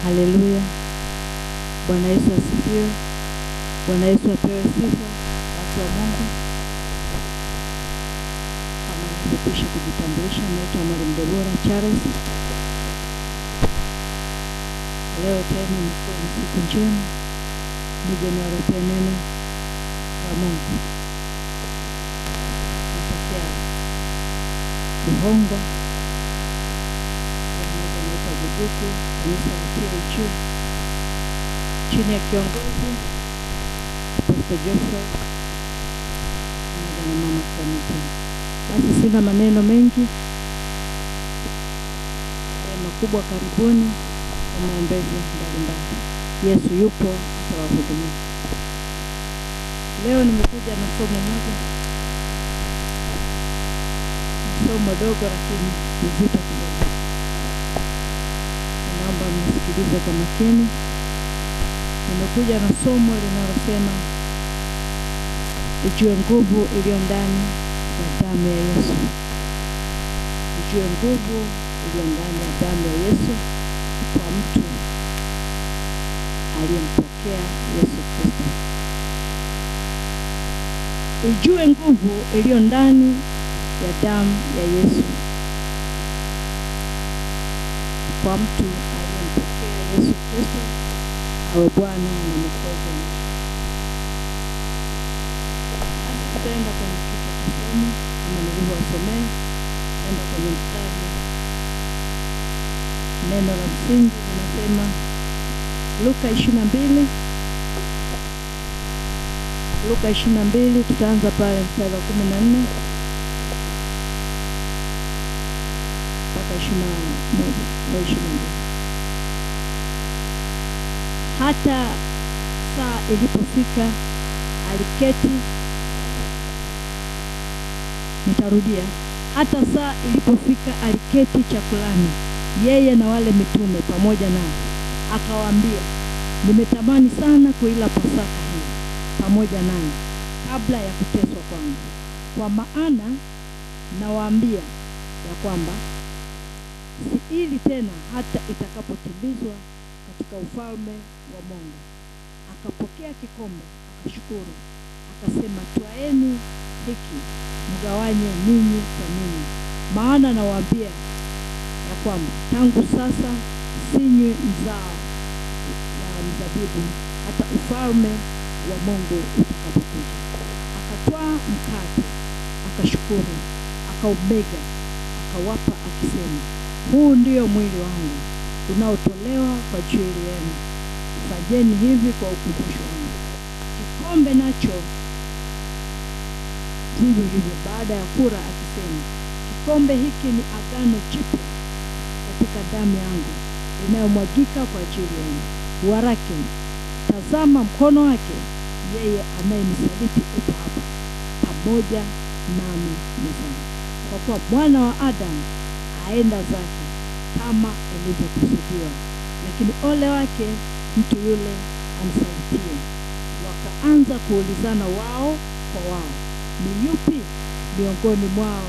Haleluya. Bwana Yesu asifiwe. Bwana Yesu apewe sifa. Watu wa Mungu, kama nilivyokusha kujitambulisha, naitwa Mwalimu Deborah Charles. Leo tena ni siku njema, nije niwaletee neno la Mungu. Natokea Buhongwa, naitwa Buduku, kanisa la THU, chini ya kiongozi Pastor Geoffrey na mama kanisa. Basi sina maneno mengi, makubwa, karibuni kwa maombezi mbalimbali. Yesu yupo, atawahudumia. Leo nimekuja na somo moja, somo dogo lakini nzito kidogo. Naomba mnisikilize kwa makini. Nimekuja na somo linalosema ijue nguvu iliyo ndani ya damu ya Yesu. Ijue nguvu iliyo ndani ya damu ya Yesu kwa mtu aliyempokea Yesu Kristo. Ijue nguvu iliyo ndani ya damu ya Yesu kwa mtu aliyempokea Yesu Kristo awe Bwana na Mwokozi. Tutaenda kwenye kichwa cha somo kama nilivyowasomea. Tutaenda kwenye mstari. Neno la msingi linasema Luka 22. Luka 22, tutaanza pale mstari wa 14 mpaka 21 au 22. Hata saa ilipofika aliketi. Nitarudia. Hata saa ilipofika aliketi chakulani, yeye na wale mitume pamoja nao. Akawaambia, nimetamani sana kuila Pasaka hii pamoja nanyi kabla ya kuteswa kwangu. Kwa maana nawaambia ya kwamba siili tena hata itakapotimizwa katika ufalme wa Mungu. Akapokea kikombe, akashukuru, akasema, twaeni hiki mgawanye ninyi kwa ninyi, maana nawaambia ya kwamba tangu sasa sinywi mzao wa mzabibu hata ufalme wa Mungu utakapokuja. Akatwaa mkate, akashukuru, akaumega, akawapa akisema, huu ndio mwili wangu unaotolewa kwa ajili yenu. Fanyeni hivi kwa ukumbusho wangu. Kikombe nacho vivyo hivyo baada ya kula, akisema, kikombe hiki ni agano jipya katika damu yangu inayomwagika kwa ajili yenu. Walakini tazama, mkono wake yeye anayenisaliti upo hapa pamoja nami mezani. Kwa kuwa Mwana wa Adamu aenda zake kama ilivyokusudiwa, lakini ole wake mtu yule amsalitie. Wakaanza kuulizana wao kwa wao, ni yupi miongoni mwao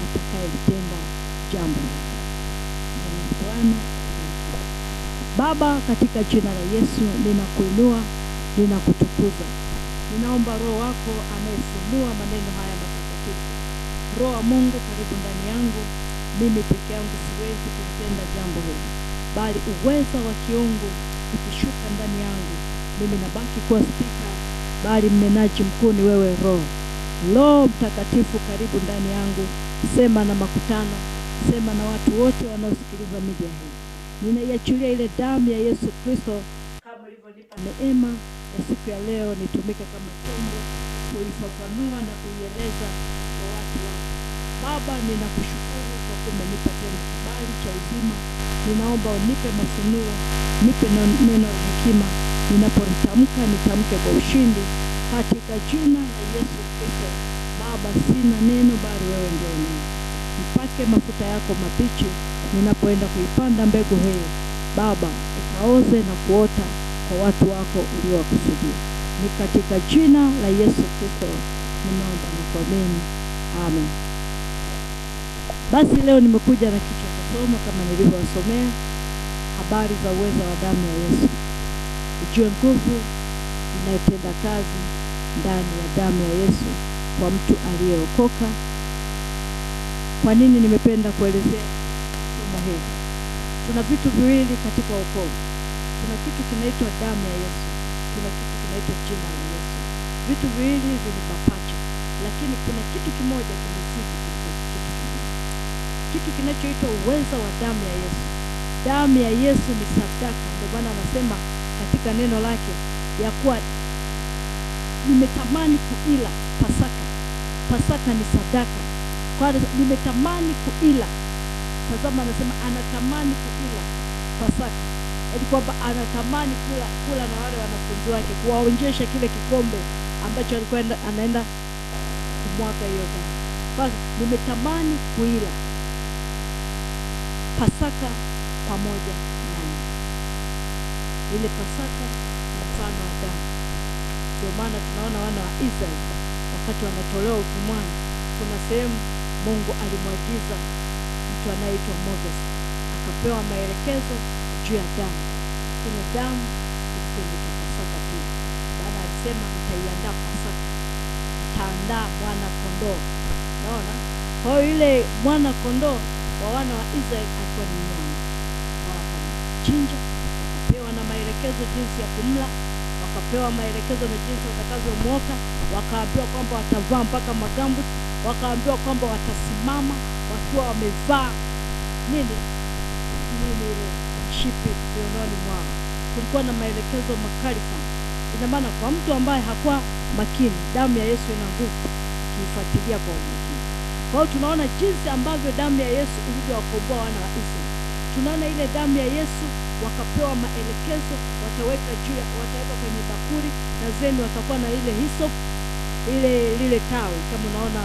atakayetenda jambo hili? Bwana Baba, katika jina la Yesu ninakuinua, ninakutukuza. Ninaomba Roho wako anayefunua maneno haya matakatifu. Roho wa Mungu, karibu ndani yangu. Mimi peke yangu siwezi kutenda jambo hili, bali uweza wa kiungu ukishuka ndani yangu, mimi nabaki kuwa spika, bali mnenaji mkuu ni wewe Roho. Roho Mtakatifu, karibu ndani yangu. Sema na makutano, sema na watu wote wanaosikiliza media hii. Ninaiachilia ile damu ya Yesu Kristo kama ilivyonipa neema ya siku ya leo, nitumike kama chombo kuifafanua na kuieleza kwa watu wako. Baba, ninakushukuru kwa kumenipa tena kibali cha uzima. Ninaomba unipe mafunuo, nipe neno la hekima. Ninapotamka nitamke kwa ushindi katika jina la Yesu Kristo. Baba, sina neno bali wewe ndio neno. Nipake mafuta yako mabichi ninapoenda kuipanda mbegu hii. Baba, ikaoze na kuota kwa watu wako uliowakusudia. Ni katika jina la Yesu Kristo ninaomba na kuamini. Amen. Basi leo nimekuja na kichwa cha somo kama nilivyowasomea. habari za uweza wa damu ya Yesu, ujue nguvu inayotenda kazi ndani ya damu ya Yesu kwa mtu aliyeokoka. Kwa nini nimependa kuelezea somo hili? Tuna vitu viwili katika wokovu. Tuna kitu kinaitwa damu ya Yesu, tuna kitu kinaitwa jina la Yesu. Vitu viwili hivi ni mapacha, lakini kuna kitu kimoja kimezidi kuliko kitu kingine, kitu kinachoitwa uweza wa damu ya Yesu. Damu ya Yesu ni sadaka. Ndio maana anasema katika neno lake ya kuwa nimetamani kuila Pasaka. Pasaka ni sadaka. Kwa nimetamani kuila. Tazama, anasema anatamani kuila Pasaka. Yaani kwamba anatamani kula na wale wanafunzi wake, kuwaonjesha kile kikombe ambacho alikuwa anaenda kumwaga hiyo damu. Basi nimetamani kuila Pasaka pamoja nani. Ile Pasaka ni mfano wa damu. Ndio maana tunaona wana wa Israeli wakati wanatolewa utumwani, kuna sehemu Mungu alimwagiza mtu anayeitwa Moses, akapewa maelekezo juu ya damu. Ile damu ilikuwa Pasaka pia. Baada alisema mtaiandaa Pasaka, mtaandaa mwana kondoo. Unaona? Kwa hiyo ile mwana kondoo wa wana wa Israeli alikuwa ni mnyama. Wakamchinja, wakapewa na maelekezo jinsi ya kumla, wakapewa maelekezo na jinsi watakavyomuoka, wakaambiwa kwamba watavaa mpaka magambuti, wakaambiwa kwamba watasimama wakiwa wamevaa nini ile mshipi viunoni mwao. Kulikuwa na maelekezo makali sana. Ina maana kwa mtu ambaye hakuwa makini, damu ya Yesu ina nguvu kiifuatilia kwa umakini. Kwa hiyo tunaona jinsi ambavyo damu ya Yesu ilivyowakomboa wana wa Israeli. Tunaona ile damu ya Yesu wakapewa maelekezo, wataweka kwenye bakuli, na zeni watakuwa na ile hyssop, lile tawi. Kama unaona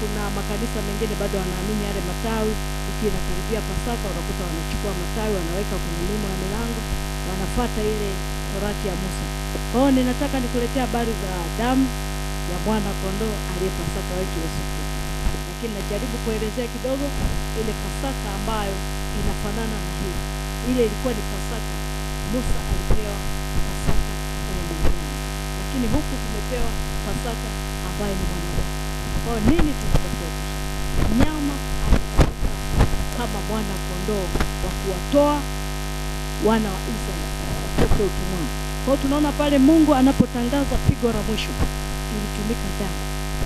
kuna makanisa mengine bado wanaamini yale matawi, ikinakaribia Pasaka unakuta wanachukua matawi wanaweka kwenye limo ya milango, wanafuata ile torati ya Musa. Kwa hiyo ninataka nikuletea habari za damu ya mwana kondoo aliye Pasaka wetu Yesu Kristo. Lakini najaribu kuelezea kidogo ile Pasaka ambayo inafanana na hii. Ile ilikuwa ni Pasaka, Musa alipewa Pasaka ambayo ni mnyama, lakini huku tumepewa Pasaka ambayo ni mwanadamu. Kwa nini tunatofautisha? Mnyama alikuwa kama mwana kondoo wa kuwatoa wana wa Israeli kutoka utumwani. Kwa hiyo tunaona pale Mungu anapotangaza pigo la mwisho ilitumika damu.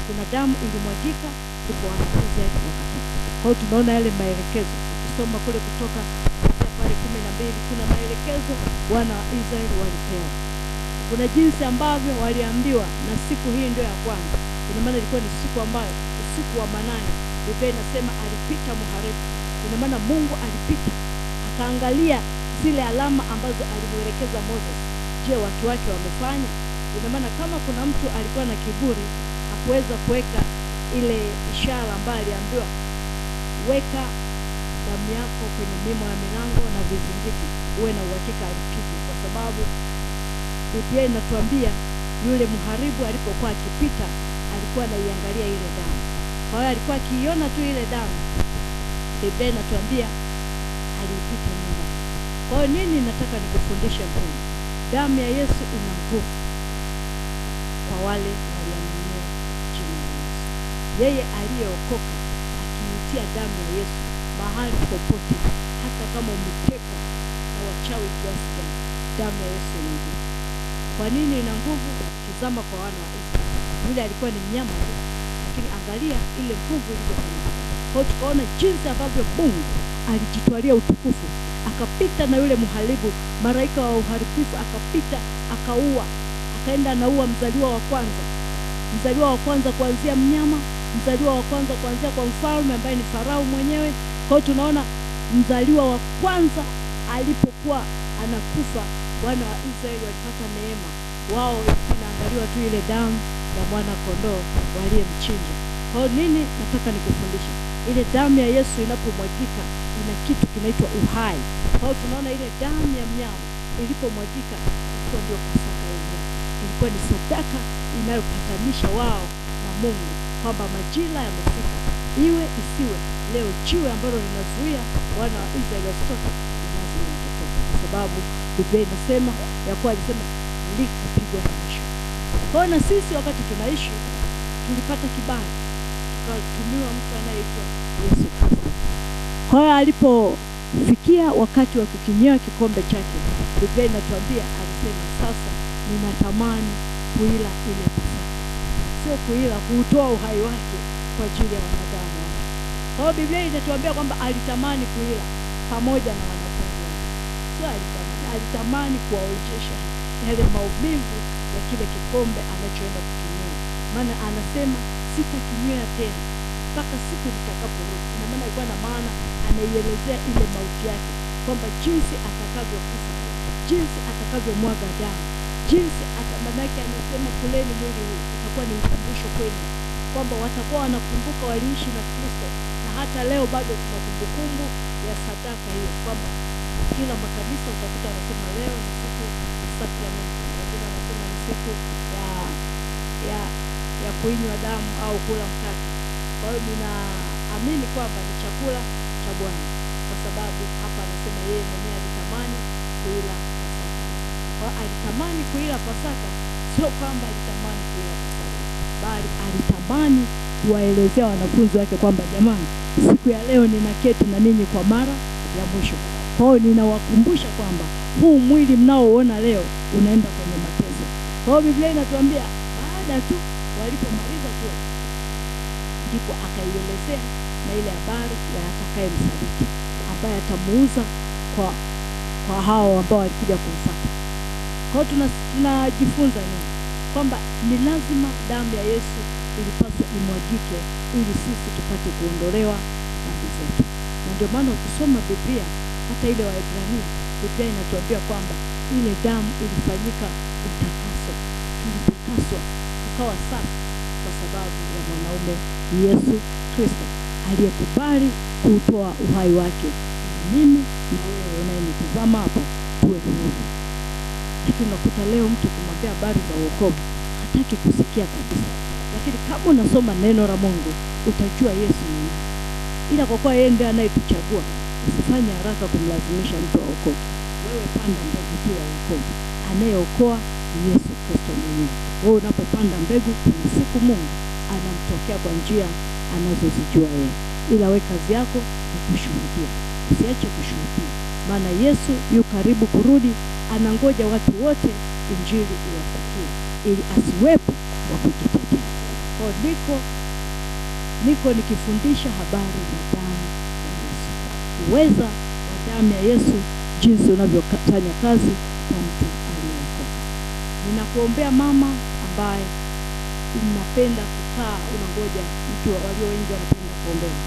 Kuna damu ilimwagika ndipo wana wa Israeli wakatoka. Kwa hiyo tunaona yale maelekezo. Ukisoma kule Kutoka pale 12 kuna maelekezo wana wa Israeli walipewa. Kuna jinsi ambavyo waliambiwa, na siku hii ndio ya kwanza. Ina maana ilikuwa ni siku ambayo usiku wa manane, Biblia inasema alipita mharibu. Ina maana Mungu alipita akaangalia zile alama ambazo alimuelekeza Moses. Je, watu wake wamefanya? Ina maana kama kuna mtu alikuwa na kiburi, hakuweza kuweka ile ishara ambayo aliambiwa, weka damu yako kwenye mimo ya milango na vizingiti, uwe na uhakika alipigwa. Kwa sababu Biblia inatuambia yule mharibu alipokuwa akipita alikuwa anaiangalia ile damu. Kwa hiyo alikuwa akiiona tu ile damu, Biblia inatuambia alipita nyuma. Kwa hiyo nini nataka nikufundishe mpendwa? Damu ya Yesu ina nguvu kwa wale waliamini jina la Yesu. Yeye aliyeokoka akiitia damu ya Yesu mahali popote, hata kama umetekwa na wachawi kiasi gani, damu ya Yesu ina nguvu. Kwa nini ina nguvu? Tazama kwa wana wa Israeli. Yule alikuwa ni mnyama tu, lakini angalia ile nguvu ilivyokuwa. Kwa hiyo tukaona jinsi ambavyo Mungu alijitwalia utukufu, akapita na yule mharibu, malaika wa uharibifu akapita, akaua, akaenda anaua mzaliwa wa kwanza. Mzaliwa wa kwanza kuanzia mnyama, mzaliwa wa kwanza kuanzia kwa mfalme ambaye ni Farao mwenyewe. Kwa hiyo tunaona mzaliwa wa kwanza alipokuwa anakufa, wana wa Israeli walipata neema. Wao inaangaliwa tu ile damu ya mwana kondoo waliyemchinja. Kwa hiyo nini nataka nikufundisha? Ile damu ya Yesu inapomwagika ina kitu kinaitwa uhai. Kwa hiyo tunaona ile damu ya mnyama ilipomwagika ilikuwa ndio Pasaka yenyewe. Ilikuwa ni sadaka inayopatanisha wao na Mungu, kwamba majira yamefika, iwe isiwe. Leo jiwe ambalo linazuia wana wa Israeli wasitoke lazima watoke. sababu Biblia inasema ya kuwa alisema liko pigo la mwisho. Kwa hiyo na sisi wakati tunaishi tulipata kibali, tukatumiwa mtu anayeitwa Yesu Kristo. Kwa hiyo alipofikia wakati wa kukinywea kikombe chake, Biblia inatuambia alisema, sasa ninatamani kuila ile Pasaka. Sio kuila, kuutoa uhai wake kwa ajili ya wanadamu wake. Kwa hiyo Biblia inatuambia kwamba alitamani kuila pamoja na wanafunzi wake. Sio alitamani kuwaonjesha yale maumivu ya kile kikombe anachoenda kukinywea. Maana anasema sitakinywea tena mpaka siku nitakaporudi. Ina maana ilikuwa na maana anaielezea ile mauti yake, kwamba jinsi atakavyokufa, jinsi atakavyomwaga damu, jinsi atamanake anasema kuleni mwili huu, itakuwa ni ukumbusho kwenu kwamba watakuwa wanakumbuka waliishi na Kristo. Na hata leo bado tuna kumbukumbu ya sadaka hiyo, kwamba kila makanisa utakuta wanasema leo ni siku ya sacrament, wengine wanasema ni siku ya kuinywa damu au kula mkate. Kwa hiyo ninaamini kwamba ni chakula cha Bwana, kwa sababu hapa anasema yeye mwenyewe alitamani kuila Pasaka. Kwa alitamani kuila Pasaka, sio kwamba alitamani kuila Pasaka, bali alitamani kuwaelezea wanafunzi wake kwamba jamani, siku ya leo ninaketi na ninyi kwa mara ya mwisho. Kwa hiyo ninawakumbusha kwamba huu mwili mnaoona leo unaenda kwenye mateso. Kwa hiyo Biblia inatuambia baada tu walipomaliza tu, ndipo akaielezea na ile habari ya atakayemsaliti, ambaye atamuuza kwa hao ambao walikuja kumfuata. Kwa hiyo tunajifunza nini? Kwamba ni lazima damu ya Yesu ilipaswa imwagike ili sisi tupate kuondolewa dhambi zetu. Na ndio maana ukisoma Biblia, hata ile Waebrania, Biblia inatuambia kwamba ile damu ilifanyika utakaso. Tulitakaswa tukawa safi kwa sababu ya mwanaume Yesu Kristo aliyekubali kutoa uhai wake mimi na wewe unayenitazama hapo tuwe huru. Lakini unakuta leo mtu kumwambia habari za wokovu hataki kusikia kabisa. Lakini kama unasoma neno la Mungu utajua Yesu ni nani. Ila kwa kuwa yeye ndiye anayetuchagua, usifanye haraka kumlazimisha mtu aokoke. Wewe panda mbegu tu ya wokovu. Anayeokoa ni Yesu Kristo mwenyewe. Wewe unapopanda mbegu, kuna siku Mungu anamtokea kwa njia anazozijua yeye. Ila we kazi yako ni kushuhudia. Usiache kushuhudia. Maana Yesu yu karibu kurudi, anangoja watu wote injili iwafikie ili asiwepo wa kujitetea. Kwa niko nikifundisha habari za damu ya Yesu. Uweza wa damu ya Yesu jinsi unavyofanya kazi kwa mtu aliyeokoka. Ninakuombea mama ambaye unapenda kukaa unangoja mtu, walio wengi wanapenda kuombewa.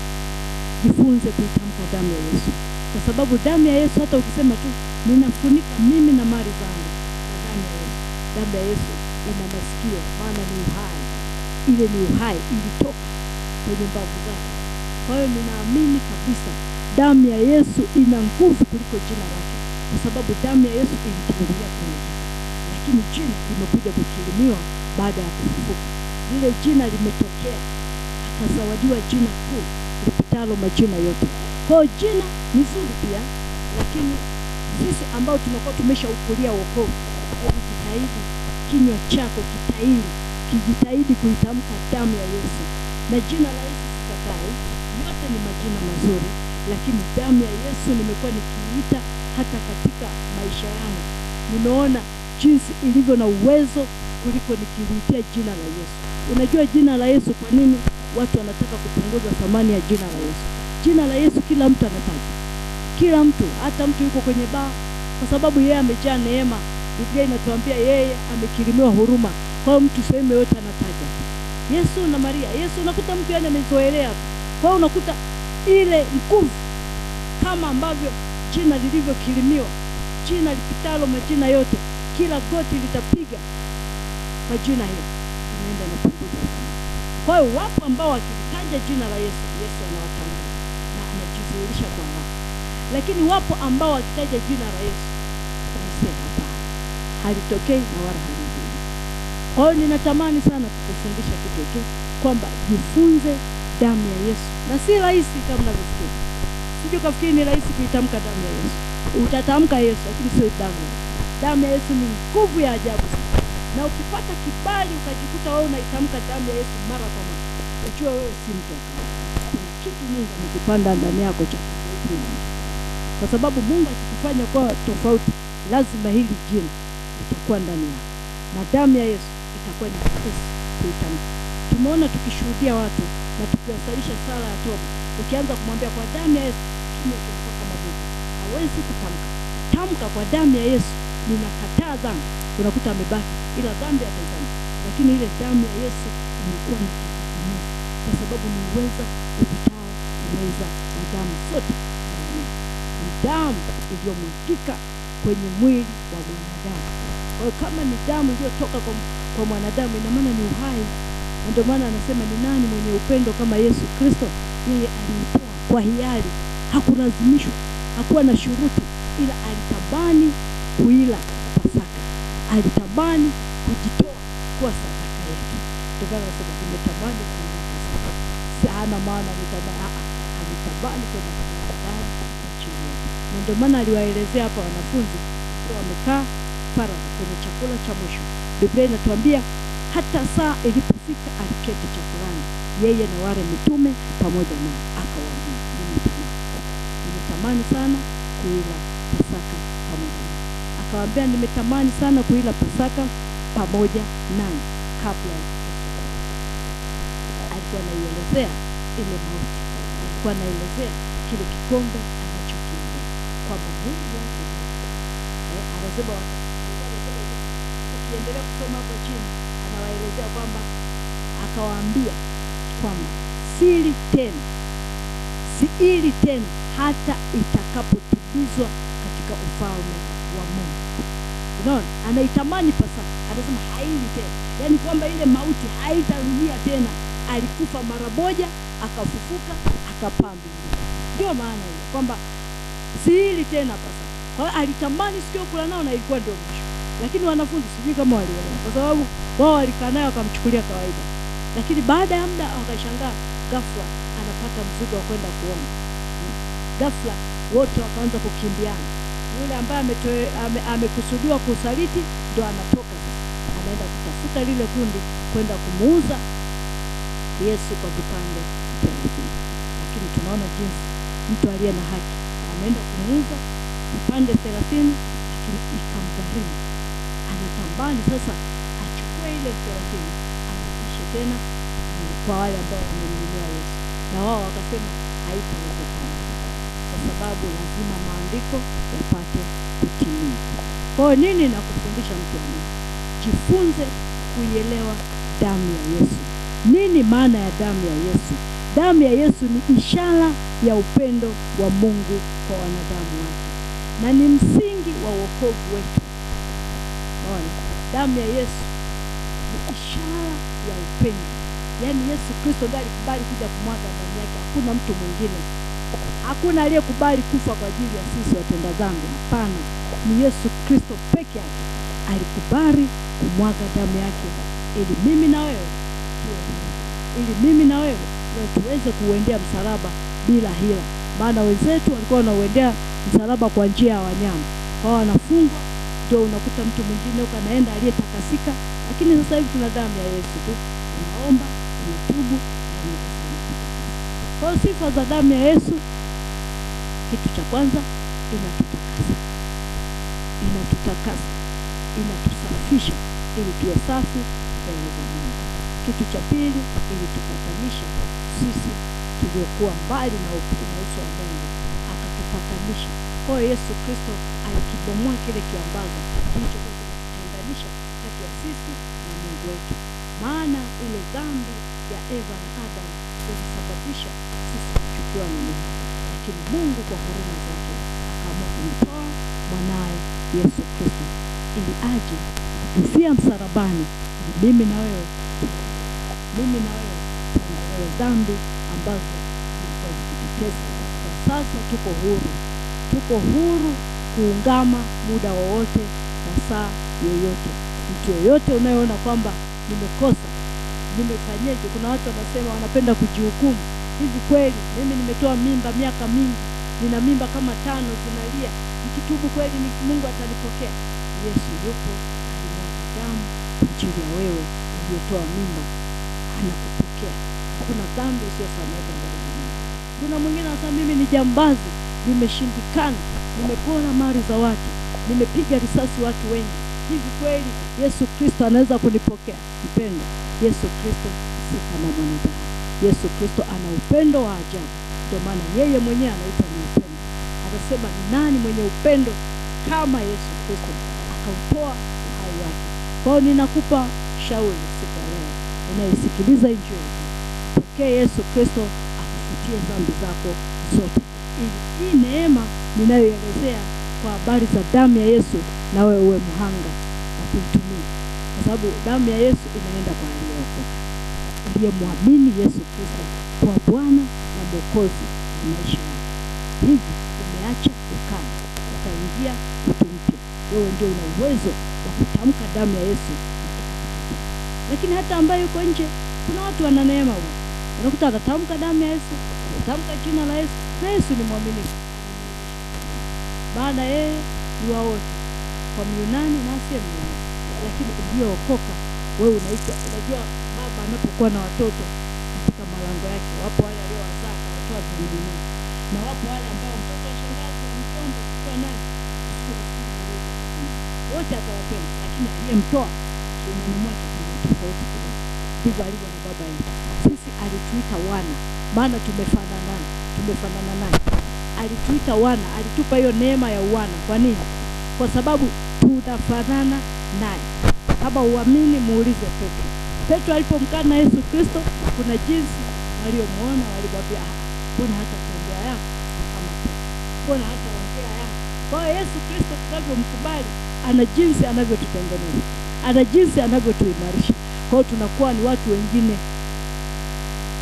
Jifunze kuitamka damu ya Yesu, kwa sababu damu ya Yesu hata ukisema tu ninafunika mimi na mali zangu na damu ya Yesu. Damu ya Yesu ina masikio, maana ni uhai. Ile ni uhai, ilitoka kwenye mbavu zake. Kwa hiyo ninaamini kabisa damu ya Yesu ina nguvu kuliko jina lake, kwa sababu damu ya Yesu ilitangulia kumwagika, lakini jina limekuja kukirimiwa baada ya kufufuka. Lile jina limetokea, akazawadiwa jina kuu lipitalo majina yote. Kwa hiyo jina ni zuri pia, lakini sisi ambao tunakuwa tumeshaukulia wokovu, hebu jitahidi kinywa chako kijitahidi kuitamka damu ya Yesu. Na jina la Yesu sikatai, yote ni majina mazuri, lakini damu ya Yesu nimekuwa nikiita hata katika maisha yangu. Nimeona jinsi ilivyo na uwezo kuliko nikiliitia jina la Yesu. Unajua jina la Yesu kwa nini watu wanataka kupunguza thamani ya jina la Yesu? Jina la Yesu kila mtu anataja. Kila mtu, hata mtu yuko kwenye baa, kwa sababu yeye amejaa neema. Biblia inatuambia yeye amekirimiwa huruma. Kwa hiyo mtu sehemu yote anataja Yesu na Maria. Yesu unakuta mtu yani amezoelea. Kwa hiyo unakuta ile nguvu kama ambavyo jina lilivyokirimiwa, jina lipitalo majina yote, kila goti litapiga kwa jina hilo, inaenda na punguza. Kwa hiyo wapo ambao wakitaja jina la Yesu, Yesu anawatangaza na anajizuilisha kwa haraka. Lakini wapo ambao wakitaja jina la Yesu, wanasema hapana, halitokei na wala haliji. Kwa hiyo ninatamani sana kukufundisha kitu hiki kwamba jifunze damu ya Yesu. Na si rahisi kama unavyosikia. Si Usije ukafikiri ni rahisi kuitamka damu ya Yesu. Utatamka Yesu lakini sio damu. Damu ya Yesu ni nguvu ya ajabu sana. Na ukipata kibali ukajikuta wewe unaitamka damu ya Yesu mara kwa mara, ujue wewe si mtu wa kawaida. Kuna kitu Mungu amekipanda ndani yako cha tofauti. Kwa sababu Mungu akikufanya kwa tofauti, lazima hili jina litakuwa ndani yako. Na damu ya Yesu itakuwa ni nyepesi kuitamka. Tumeona tukishuhudia watu na tukiwasalisha sala ya toba, ukianza kumwambia kwa damu ya Yesu, kimya kinakuwa kama bubu. Hawezi kutamka. Tamka kwa damu ya Yesu, ninakataa dhambi. Unakuta amebaki ila dhambi ataitamka. Lakini ile damu ya Yesu imekuwa ni kigugumizi, kwa sababu ni uweza upitao uweza wa damu zote za Mungu. Ni damu iliyomwagika kwenye mwili wa mwanadamu. Kwa hiyo kama ni damu iliyotoka kwa mwanadamu, ina maana ni uhai. Ndio maana anasema ni nani mwenye upendo kama Yesu Kristo? Yeye alitoa kwa hiari, hakulazimishwa, hakuwa na shuruti, ila alitamani kuila Pasaka. Alitamani kujitoa kwa sadaka yetu. Ndio maana anasema nimetamani kuila Pasaka. Si hana maana alitamani kwenda kumwaga damu kwa ajili yetu. Na ndio maana aliwaelezea hapa wanafunzi wamekaa faragha kwenye chakula cha mwisho. Biblia inatuambia hata saa ilipofika aliketi chakulani, yeye na wale mitume pamoja nao, akawaambia nimetamani sana kuila Pasaka pamoja nao. Akawaambia nimetamani sana kuila Pasaka pamoja nanyi kabla ya kufufuka. Alikuwa anaielezea ile mauti, alikuwa anaelezea kile kikombe anachokiendea, kwamba Mungu wake anasema ukiendelea kusoma hapo chini anawaelezea kwamba akawaambia kwamba siili tena hata itakapotimizwa katika ufalme wa Mungu. Unaona, anaitamani Pasaka, anasema haili tena, yaani kwamba ile mauti haitarudia tena. Alikufa mara moja, akafufuka, akapaa mbinguni. Ndio maana hiyo kwamba siili tena Pasaka. Kwa hiyo alitamani sikio kula nao na ilikuwa ndio mwisho. Lakini wanafunzi sijui kama walielewa, kwa sababu wao walikaa naye wakamchukulia kawaida. Lakini baada ya muda wakashangaa, ghafla anapata mzigo wa kwenda kuomba. Ghafla wote wakaanza kukimbiana. Yule ambaye amekusudiwa kusaliti ndo anatoka sasa, anaenda kutafuta lile kundi kwenda kumuuza Yesu kwa vipande 30. Lakini tunaona jinsi mtu aliye na haki ameenda kumuuza vipande 30, lakini ikamgharimu. Anatamani sasa achukue ile 30 arudishe tena kwa wale ambao wamemnunua Yesu, na wao wakasema haitawezekana, kwa sababu lazima maandiko yapate kutimia. Kwa nini nakufundisha mtu wa Mungu? Jifunze kuielewa damu ya Yesu. Nini maana ya damu ya Yesu? Damu ya Yesu ni ishara ya upendo wa Mungu kwa wanadamu wake, na ni msingi wa wokovu wetu. Damu ya Yesu ni ishara ya upendo. Yaani Yesu Kristo ndiye alikubali kuja kumwaga damu yake. Hakuna mtu mwingine. Hakuna aliyekubali kufa kwa ajili ya sisi watenda dhambi. Hapana. Ni Yesu Kristo peke yake alikubali kumwaga damu yake ili mimi na wewe tuwe huru. Ili mimi na wewe tuweze kuuendea msalaba bila hila. Maana wenzetu walikuwa wanauendea msalaba kwa njia ya wanyama. Wao wanafungwa, ndio unakuta mtu mwingine huko anaenda aliyetakasika. Lakini sasa hivi tuna damu ya Yesu tu. Unaomba, unatubu, na kwa sifa za damu ya Yesu, kitu cha kwanza inatutakasa. Inatusafisha ili tuwe safi mbele za Mungu. Kitu cha pili, ili tupatanisha sisi tuliokuwa mbali na uso wa Mungu, akatupatanisha. Kwa Yesu Kristo alikibomoa kile kiambaza kilichokuwa kinatutenganisha kati ya sisi na Mungu wetu. Maana ile dhambi ya Eva na Adam ilisababisha sisi kuchukiwa na Mungu, lakini Mungu kwa huruma zake akaamua kumtoa mwanae Yesu Kristo ili aje kutufia msalabani, ili mimi na wewe tuondolewe dhambi ambazo zilikuwa zikitutesa. Kwa sasa tuko huru kuungama muda wowote na saa yoyote. Mtu yoyote unayeona kwamba nimekosa, nimefanyaje? Kuna watu wanasema wanapenda kujihukumu. Hivi kweli mimi nimetoa mimba miaka mingi, nina mimba kama 5 zinalia, nikitubu kweli Mungu atanipokea? Yesu yupo, alimwaga damu kwa ajili ya wewe uliyetoa mimba, anakupokea. Kuna dhambi isiyosameheka mbele za Mungu. Kuna mwingine anasema mimi ni jambazi, nimeshindikana, nimepora mali za watu, nimepiga risasi watu wengi. Hivi kweli Yesu Kristo anaweza kunipokea? Mpendo, Yesu Kristo si kama mwanadamu. Yesu Kristo ana upendo wa ajabu. Ndio maana yeye mwenyewe anaitwa ni upendo. Anasema ni nani mwenye upendo kama Yesu Kristo, akautoa uhai wake. Kwa hiyo ninakupa shauri siku ya leo unayesikiliza injili, pokea Yesu Kristo akufutie dhambi zako zote, ili hii neema ninayoelezea kwa habari za damu ya Yesu na wewe uwe mhanga wa kuitumia, kwa sababu damu ya Yesu inaenda kwa aliyeokoka, aliyemwamini Yesu Kristo kwa Bwana na Mwokozi wa maisha yako. Hivi umeacha ukali, ukaingia mtu mpya. Wewe ndio una uwezo wa kutamka damu ya Yesu. Lakini hata ambaye yuko nje, kuna watu wana neema huko, unakuta anatamka damu ya Yesu, anatamka jina la Yesu, na Yesu ni mwaminifu. Baada yeye ni wa wote, kwa Myunani na asiye Myunani. Lakini uliyookoka wewe unaitwa, unajua baba anapokuwa na watoto katika malango yake, wapo wale aliowazaa akawatoa duniani, na wapo wale ambao mtoto wa shangazi na mjomba kwa nani wote atawapenda, lakini aliyemtoa kiunoni mwake kuna tofauti kidogo. Ndivyo alivyo na baba yetu. Sisi alituita wana, maana tumefanana naye. Alituita wana, alitupa hiyo neema ya uwana. Kwa nini? Kwa sababu tunafanana naye. Kama uamini, muulize Petro. Petro alipomkana Yesu Kristo, kuna jinsi waliomuona walimwambia, mbona hata kutembea yako kama Petro, mbona hata ongea yako. Kwa hiyo Yesu Kristo tunavyomkubali, ana jinsi anavyotutengeneza, ana jinsi anavyotuimarisha. Kwa hiyo tunakuwa ni watu wengine.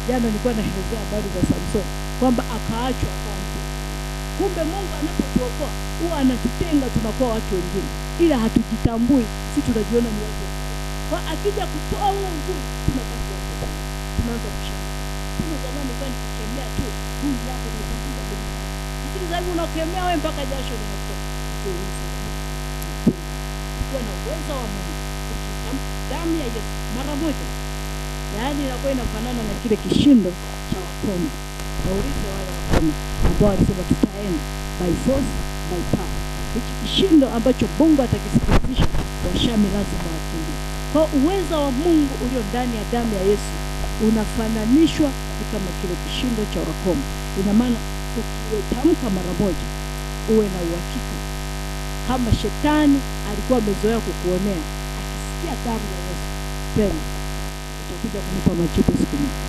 Jana nilikuwa naelezea habari za Samson, kwamba akaachwa akawa mtu. Kumbe Mungu anapotuokoa huwa anatutenga, tunakuwa watu wengine, ila hatujitambui. Sisi tunajiona ni watu. Kwa akija kutoa huo uzuri, tunabaki watu. Tunaanza kushangaa. Kama zamani kwa nikikemea tu, huyu yako ni utakuja bila. Lakini sasa hivi unakemea wewe mpaka jasho linatoka. Ukiwa na uwezo wa Mungu, ukitamka damu ya Yesu mara moja, yaani inakuwa inafanana na kile kishindo cha wakoma. Waulize wale wakoma ambao walisema tutaenda by force by power. Hiki kishindo ambacho Mungu atakisikizisha, Washami lazima wakimbie. Kwa uwezo wa Mungu ulio ndani ya damu ya Yesu unafananishwa kama kile kishindo cha wakoma. Ina maana ukitamka mara moja, uwe na uhakika kama shetani alikuwa amezoea kukuonea, akisikia damu ya Yesu, pema utakuja kunipa majibu siku moja.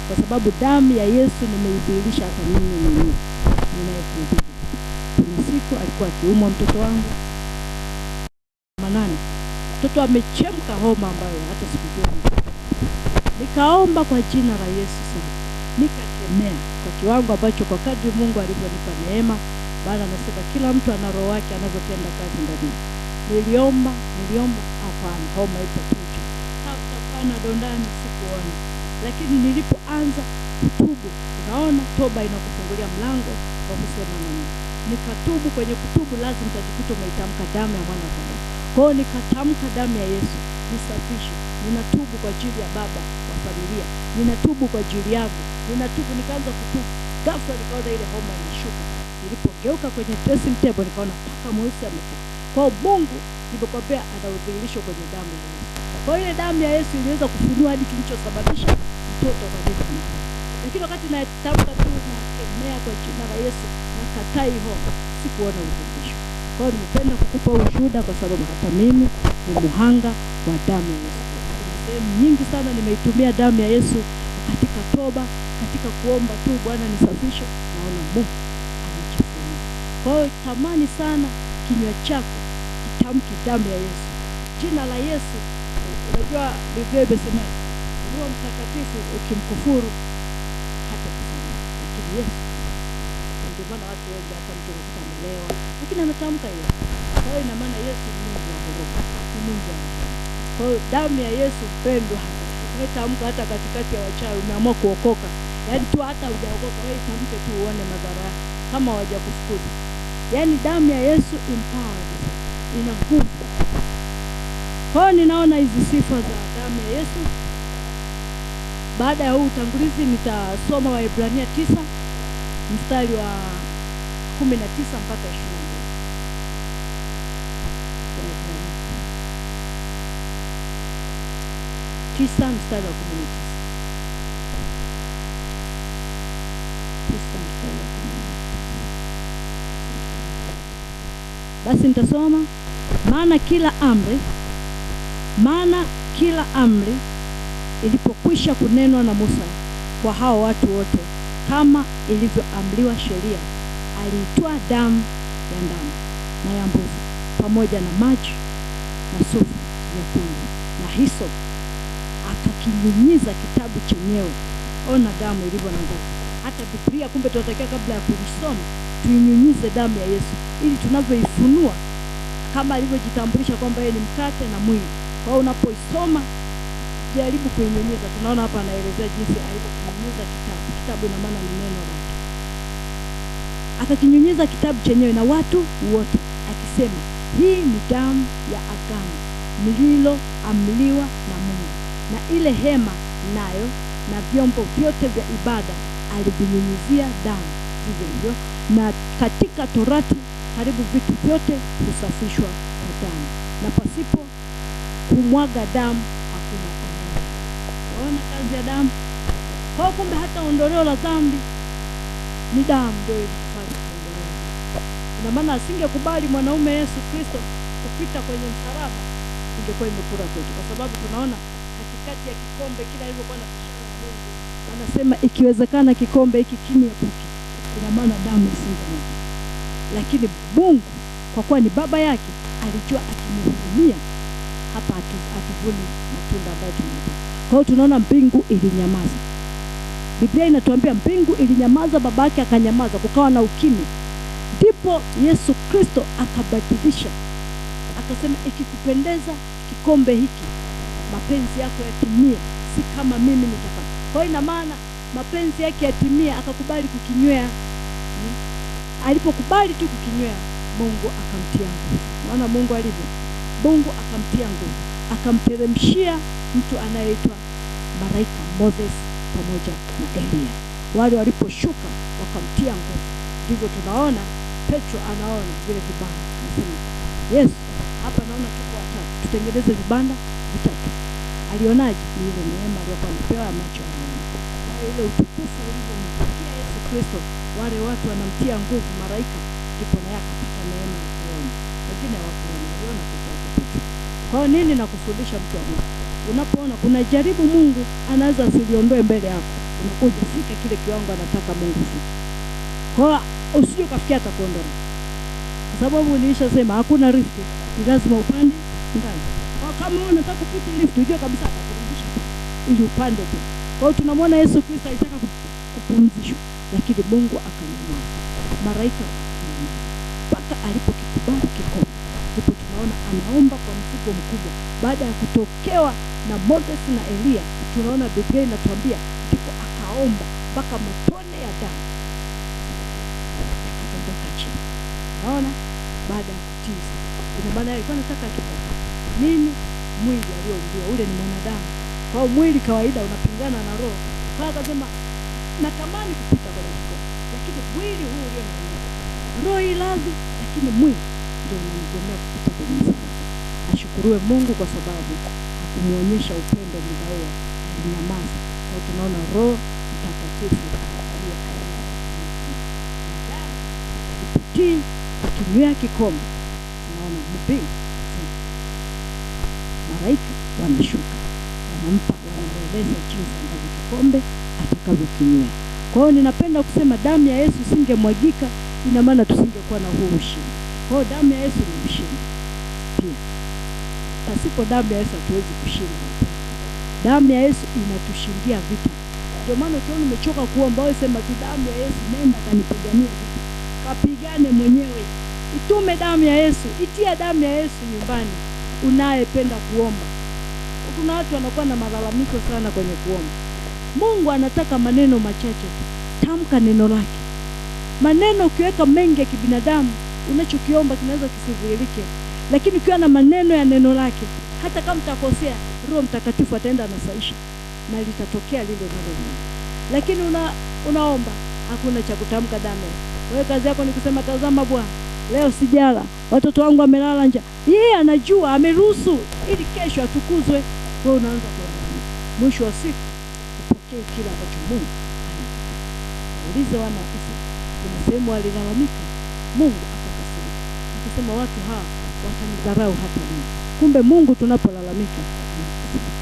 Kwa sababu damu ya Yesu nimeidhihirisha hata mimi mwenyewe ninayekuhubiri. Kuna siku alikuwa akiumwa mtoto wangu manane, mtoto amechemka homa ambayo hata sikujua. Nikaomba kwa jina la Yesu sana, nikakemea kwa kiwango ambacho kwa kadri Mungu alivyonipa neema. Bwana anasema kila mtu ana roho wake anavyotenda kazi ndani. Niliomba, hapana, homa ipo tu. Hapana, dondani sikuona. Lakini nilipoanza kutubu, unaona toba inakufungulia mlango wa kusema na Mungu. Nikatubu, kwenye kutubu lazima utajikuta umeitamka damu ya mwana kondoo. Kwa hiyo nikatamka damu ya Yesu, nisafishe. Ninatubu kwa ajili ya baba wa familia, ninatubu kwa ajili yangu, ninatubu. Nikaanza kutubu, ghafla nikaona ile homa inashuka. Nilipogeuka kwenye dressing table nikaona paka mweusi amekaa. Kwa Mungu nilipokuambia anaudhihirisha kwenye damu ya Yesu. Kwa hiyo damu ya Yesu iliweza kufunua hadi kilichosababisha mtoto kabisa. Lakini wakati natamka tu na kemea kwa jina la Yesu na katai homa, sikuona udhihirisho. Kwa hiyo nimependa kukupa ushuhuda kwa sababu hata mimi ni muhanga wa damu ya Yesu. Sehemu nyingi sana nimeitumia damu ya Yesu katika toba, katika kuomba tu Bwana nisafishe, naona Mungu anajifunua. Kwa hiyo tamani sana kinywa chako kitamki damu ya Yesu. Jina la Yesu, unajua Biblia imesema Roho Mtakatifu ukimkufuru hata kusamehe, lakini Yesu ndio maana watu wengi hata mtu anakuta amelewa lakini anatamka Yesu. Kwa hiyo ina maana Yesu ni Mungu wa huruma, ni Mungu wa rehema. Kwa hiyo damu ya Yesu mpendwa, wewe tamka hata katikati ya wachawi umeamua kuokoka. Yaani tu hata hujaokoka, wewe tamke tu uone madhara. kama hawajakufukuza. Yaani damu ya Yesu empowered, ina nguvu. Kwa hiyo ninaona hizi sifa za damu ya Yesu. Baada ya huu utangulizi nitasoma Waebrania 9 mstari wa 19 mpaka 22. Waebrania 9 mstari wa 19. Basi nitasoma, maana kila amri ilipokwisha kunenwa na Musa kwa hao watu wote, kama ilivyoamriwa sheria, aliitoa damu ya ndama na ya mbuzi pamoja na maji na sufu nyekundu na hisopu, akakinyunyiza kitabu chenyewe. Ona damu ilivyo na nguvu. Hata Biblia kumbe tunatakiwa kabla ya kuisoma tuinyunyize damu ya Yesu, ili tunavyoifunua kama alivyojitambulisha kwamba yeye ni mkate na mwili. Kwa hiyo unapoisoma jaribu kuinyunyiza. Tunaona hapa anaelezea jinsi alivyokinyunyiza kitabu. Kitabu ina maana ni neno lake. Akakinyunyiza kitabu chenyewe na watu wote, akisema, hii ni damu ya agano nililoamriwa na Mungu. Na ile hema nayo na vyombo vyote vya ibada alivinyunyizia damu vivyo hivyo, na katika Torati karibu vitu vyote husafishwa kwa damu, na pasipo kumwaga damu hakuna ondoleo. Unaona kazi ya damu? Kwa kumbe hata ondoleo la dhambi ni damu ndio ilifanya ondoleo. Ina maana asingekubali mwanaume Yesu Kristo kupita kwenye msalaba, ingekuwa imekula kwetu, kwa sababu tunaona katikati ya kikombe kila ilivyokuwa na bishara ya Mungu, anasema ikiwezekana kikombe hiki kiniepuke. Ina maana damu isingemwagika. Lakini Mungu kwa kuwa ni baba yake alijua akimhurumia hapa atuvuni matunda ambayo tunataka. Kwa hiyo tunaona mbingu ilinyamaza. Biblia inatuambia mbingu ilinyamaza, baba yake akanyamaza, kukawa na ukimya. Ndipo Yesu Kristo akabadilisha, akasema, ikikupendeza kikombe hiki mapenzi yako yatimie, si kama mimi nitakavyo. Kwa hiyo ina maana mapenzi yake yatimie, akakubali kukinywea. Alipokubali tu kukinywea, Mungu akamtia nguvu. Naona Mungu alivyo. Mungu akamtia nguvu, akamteremshia mtu anayeitwa malaika Moses pamoja na Elia. Wale waliposhuka wakamtia nguvu. Ndivyo tunaona Petro anaona vile vibanda. Anasema, Yesu, hapa naona tuko watatu, tutengeneze vibanda vitatu. Alionaje? Ni ile neema aliyokuwa anapewa macho ya Mungu. Kwa ile utukufu ulivyomfikia Yesu Kristo, wale watu wanamtia nguvu malaika, ndipo naye akapata neema ya kuona. Wengine hawakuona, waliona kitu. Kwa nini nakufundisha mtu wa Mungu? Unapoona kuna jaribu, Mungu anaweza asiliondoe mbele yako. Unakuja fika kile kiwango anataka Mungu ufike. Kwa usije ukafikia atakuondoa. Kwa sababu nilishasema hakuna lift, ni lazima upande ndani. Kwa kama unataka kupita lift, ujue kabisa atakurudisha ili upande tu. Kwa hiyo tunamwona Yesu Kristo alitaka kupumzishwa, lakini Mungu akanyamaza. Malaika mpaka alipokikubali kikombe. Ndipo tunaona anaomba kwa mzigo mkubwa. Baada ya kutokewa na Moses na Elia, tunaona Biblia inatuambia ndipo akaomba mpaka matone ya damu yakadondoka chini. Naona baada ya kutii. Ina maana alikuwa anataka akipata nini? Mwili alioumbiwa ule ni mwanadamu. Kwa mwili kawaida unapingana na roho. Kwa akasema natamani kupita kwenye kikombe, lakini mwili huu ulio na roho ilazi, lakini mwili ndio unanigomea kupita kwenye msalaba. Ashukuriwe Mungu kwa sababu hakumuonyesha upendo muda huo, alinyamaza. Kwa tunaona Roho Mtakatifu alipotii akinywea kikombe. Tunaona mbingu, malaika wanashuka, wanamweleza jinsi ambavyo kikombe atakavyokinywea. Kwa hiyo ninapenda kusema damu ya Yesu singemwagika, ina maana tusingekuwa na huu ushindi. Kwa hiyo damu ya Yesu ni ushindi pia. Pasipo damu ya Yesu hatuwezi kushinda. Damu ya Yesu inatushindia vita. Ndio maana ukiona umechoka kuomba, wewe sema tu damu ya Yesu, nenda kanipigania vita. Kapigane mwenyewe. Itume damu ya Yesu, itia damu ya Yesu nyumbani unayependa kuomba. Kuna watu wanakuwa na malalamiko sana kwenye kuomba. Mungu anataka maneno machache tu. Tamka neno lake. Maneno ukiweka mengi ya kibinadamu, unachokiomba kinaweza kisivirike. Lakini ukiwa na maneno ya neno lake, hata kama utakosea, Roho Mtakatifu ataenda anasaisha na litatokea lile unaloomba. Lakini unaomba hakuna cha kutamka damu. Wewe kazi yako ni kusema tazama Bwana, leo sijala, watoto wangu wamelala njaa. Yeye anajua, ameruhusu ili kesho atukuzwe. Wewe unaanza kulalamika. Mwisho wa siku upokee kila ambacho Mungu anataka. Ulize wana wa Israeli, kuna sehemu walilalamika, Mungu akakasirika. Akasema watu hawa watanidharau hata lini. Kumbe Mungu tunapolalamika anakasirika.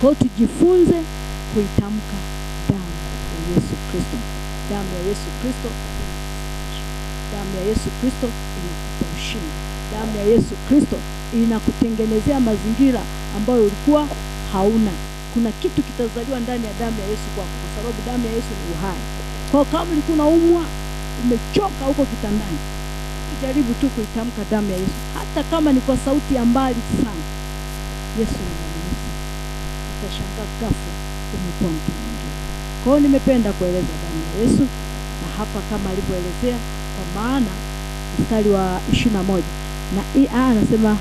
Kwa hiyo tujifunze kuitamka damu ya Yesu Kristo. Damu ya Yesu Kristo, damu ya Yesu Kristo inakupa ushindi. Damu ya Yesu Kristo inakutengenezea mazingira ambayo ulikuwa hauna. Kuna kitu kitazaliwa ndani ya damu ya Yesu kwako, kwa sababu damu ya Yesu ni uhai. Kwa kama ulikuwa unaumwa, umechoka huko kitandani, jaribu tu kuitamka damu ya Yesu, hata kama ni kwa sauti ya mbali sana. Yesu ni mwaminifu. Utashangaa ghafla umekuwa mtu mwingine. Kwa hiyo nimependa kueleza damu ya Yesu, na hapa kama alivyoelezea, kwa maana mstari wa 21 na anasema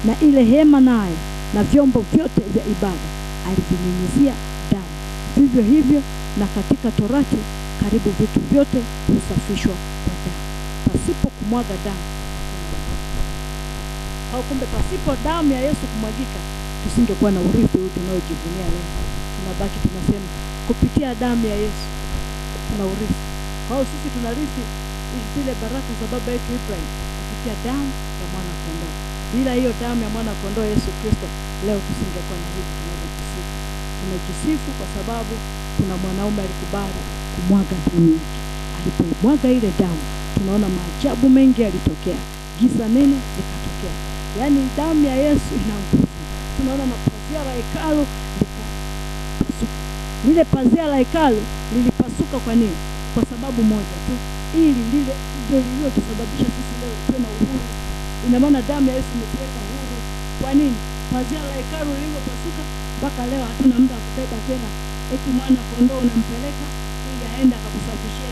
na ile hema nayo na vyombo vyote vya ibada alivinyunyizia damu. Vivyo hivyo na katika Torati karibu vitu vyote husafishwa kwa damu. Pasipo kumwaga damu au kumbe pasipo damu ya Yesu kumwagika, tusingekuwa na urithi huu tunaojivunia leo. Tunabaki tunasema kupitia damu ya Yesu tuna urithi. Kwa hiyo sisi tunarithi zile baraka za baba yetu Ibrahim kupitia damu ya mwana kondoo. Bila hiyo damu ya mwana kondoo Yesu Kristo, leo tusingekuwa na hivi tunavyojisifu. Tunajisifu kwa sababu kuna mwanaume alikubali kumwaga damu yake. Alipoimwaga ile damu, tunaona maajabu mengi yalitokea. Giza nene likatokea. Yaani damu ya Yesu ina nguvu. Tunaona na pazia la hekalu likapasuka. Lile pazia la hekalu lilipasuka kwa nini? Kwa sababu moja tu. Ili lile ndio lililotusababisha sisi leo tuwe na uhuru. Ina maana damu ya Yesu imetuweka huru. Kwa nini? Pazia la hekalu lilipopasuka, mpaka leo hatuna muda kubeba tena eti mwana kondoo unampeleka ili aende akakusafishie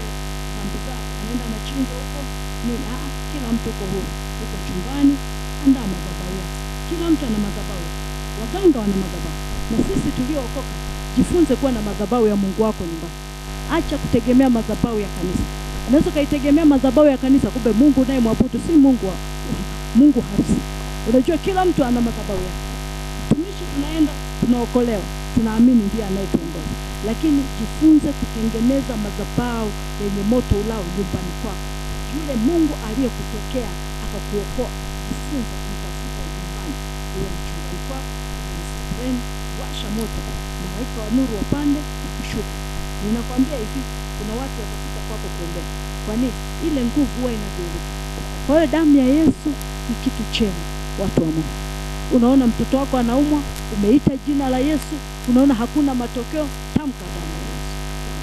dhambi zako. Anaenda na chinja huko. Nini? Kila mtu uko huru. Uko chumbani, andaa madhabahu yako. Kila mtu ana madhabahu. Waganga wana madhabahu. Na sisi tuliookoka, jifunze kuwa na madhabahu ya Mungu wako nyumbani. Acha kutegemea madhabahu ya kanisa. Unaweza kaitegemea madhabahu ya kanisa, kumbe Mungu unayemwabudu si Mungu halisi. Unajua kila mtu ana madhabahu yake. Tumishi tunaenda, tunaokolewa, tunaamini ndiye anayetuongoza. Lakini jifunze kutengeneza madhabahu yenye moto ulao nyumbani kwako. Yule Mungu aliyekutokea akakuokoa, jifunze kumtafuta nyumbani. Iwe ni chumbani kwako, iwe ni washa moto, malaika wa nuru wapande na kushuka. Ninakwambia hivi, kuna watu watafika kwako kuombea. Kwa nini? Ile nguvu huwa inadhihirika. Kwa hiyo damu ya Yesu ni kitu chema, watu wa Mungu. Unaona mtoto wako anaumwa, umeita jina la Yesu, unaona hakuna matokeo, tamka damu ya Yesu.